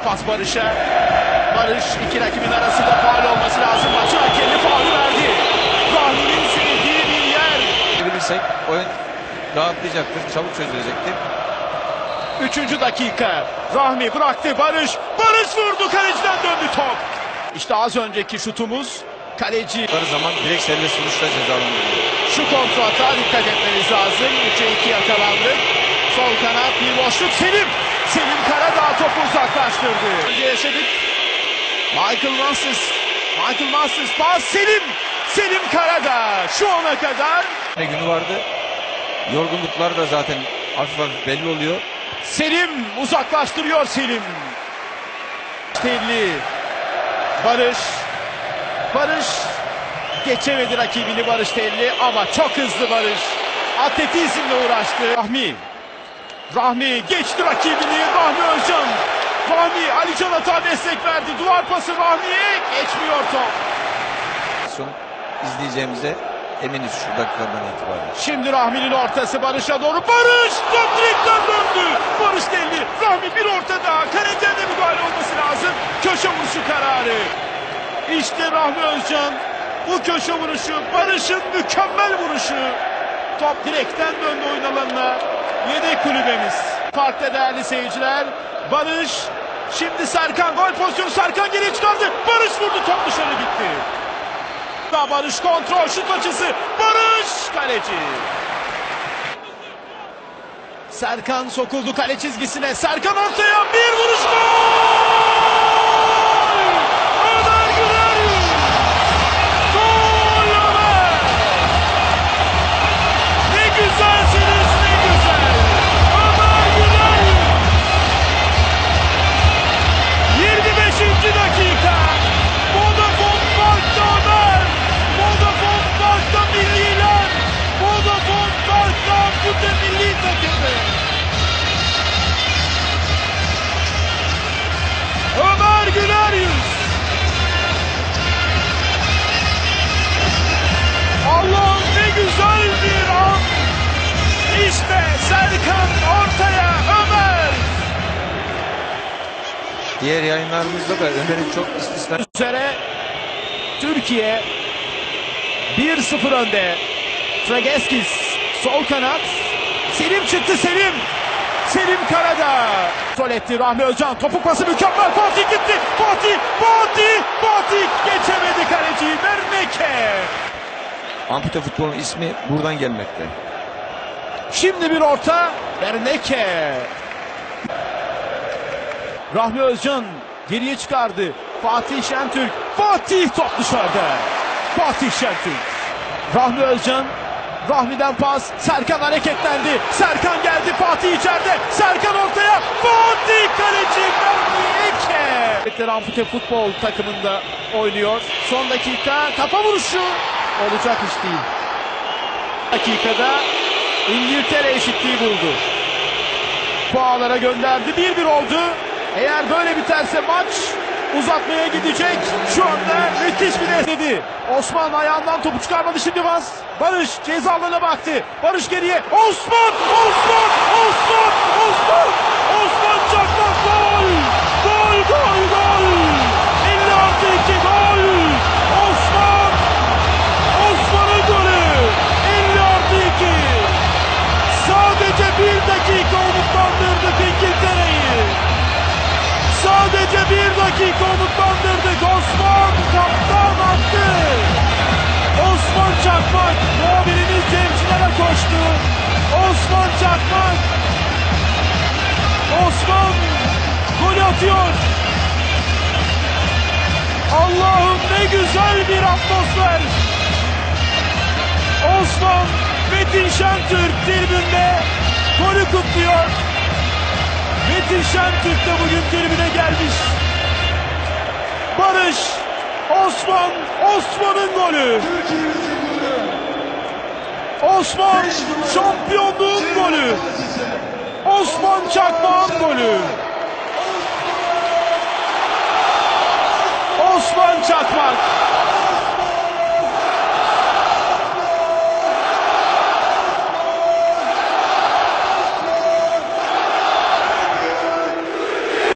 pas Barış'a. Barış iki rakibin arasında faul olması lazım. Maçın hakemi faul verdi. Rahmi'nin sevdiği bir yer. Bilirsek oyun rahatlayacaktır, çabuk çözülecektir. 3. dakika. Rahmi bıraktı. Barış vurdu. Kaleciden döndü top. İşte az önceki şutumuz. Kaleci. Her zaman direkt serbest vuruşla cezalandırılıyor. Şu kontrata dikkat etmeniz lazım. 3'e 2 yakalandık. Sol kanat bir boşluk. Selim Karadağ topu uzaklaştırdı. Önce yaşadık. Michael Masters pas. Selim Karadağ şu ana kadar. Ne günü vardı. Yorgunluklar da zaten hafif hafif belli oluyor. Selim uzaklaştırıyor Selim. Telli. Barış geçemedi rakibini Barış Telli ama çok hızlı Barış. Atletizmle uğraştı. Rahmi geçti rakibini. Rahmi Özcan. Ali Can Ata destek verdi. Duvar pası Rahmi'ye geçmiyor top. Son izleyeceğimize eminiz şu dakikadan itibaren. Şimdi Rahmi'nin ortası Barış'a doğru. Barış! Top direkten döndü. Barış Telli. Rahmi bir orta daha. Kaleden de müdahale olması lazım. Köşe vuruşu kararı. İşte Rahmi Özcan. Bu köşe vuruşu. Barış'ın mükemmel vuruşu. Top direkten döndü oyun alanına. Yedek kulübemiz. Parkta değerli seyirciler. Barış. Şimdi Serkan. Gol pozisyonu. Serkan geriye çıkardı. Barış vurdu. Top dışarı gitti. Barış kontrol. Şut açısı. Barış. Kaleci. Serkan sokuldu kale çizgisine. Serkan ortaya. Bir vuruş. Gol! Ömer Güler! Gol Ömer! Ne güzelsiniz, ne güzel! Ömer Güler! 25. dakika. Vodafone Park'ta Ömer! Vodafone Park'ta milliler! Vodafone Park'ta Ampute milli takımı! Ömer Güler yüz! Allah'ım ne güzel bir an! İşte Serkan ortaya Ömer! Diğer yayınlarımızda da Ömer'in çok istisna Üzere Türkiye 1-0 önde. Trageskis sol kanat. Selim çıktı Selim Karadağ. Sol etti Rahmi Özcan. Topuk pası mükemmel. Fatih gitti. Fatih geçemedi kaleciyi. Berneke. ampute futbolun ismi buradan gelmekte. Şimdi bir orta. Berneke. Rahmi Özcan geriye çıkardı. Fatih Şentürk. Fatih top dışarıda. Fatih Şentürk. Rahmi Özcan. Rahmi'den pas. Serkan hareketlendi. Serkan geldi. Fatih içeride. Serkan ortaya. Fatih kaleci Berneke. Ampute futbol takımında oynuyor. Son dakika kafa vuruşu. Olacak iş değil. Dakikada İngiltere eşitliği buldu. Puanlara gönderdi. 1-1 oldu. Eğer böyle biterse maç uzatmaya gidecek. Şu anda müthiş bir dedi. Osman ayağından topu çıkarmadı şimdi Vaz. Barış ceza alanına baktı. Barış geriye. Osman çakmak gol. Gol. 50+2 gol. Osman'ın golü. 50+2. Sadece bir dakika umutlandırdık İngiltere'yi. Sadece bir dakika umutlandırdık. Osman kaptan attı. Osman Çakmak. Muhabirimiz Cemçiler'e koştu. Osman Çakmak. Osman gol atıyor. Allah'ım ne güzel bir atmosfer. Osman Metin Şentürk tribünde golü kutluyor. Metin Şentürk de bugün tribüne gelmiş. Barış, Osman'ın golü. Osman şampiyonluğun golü. Osman Çakmak'ın golü. Osman Çakmak.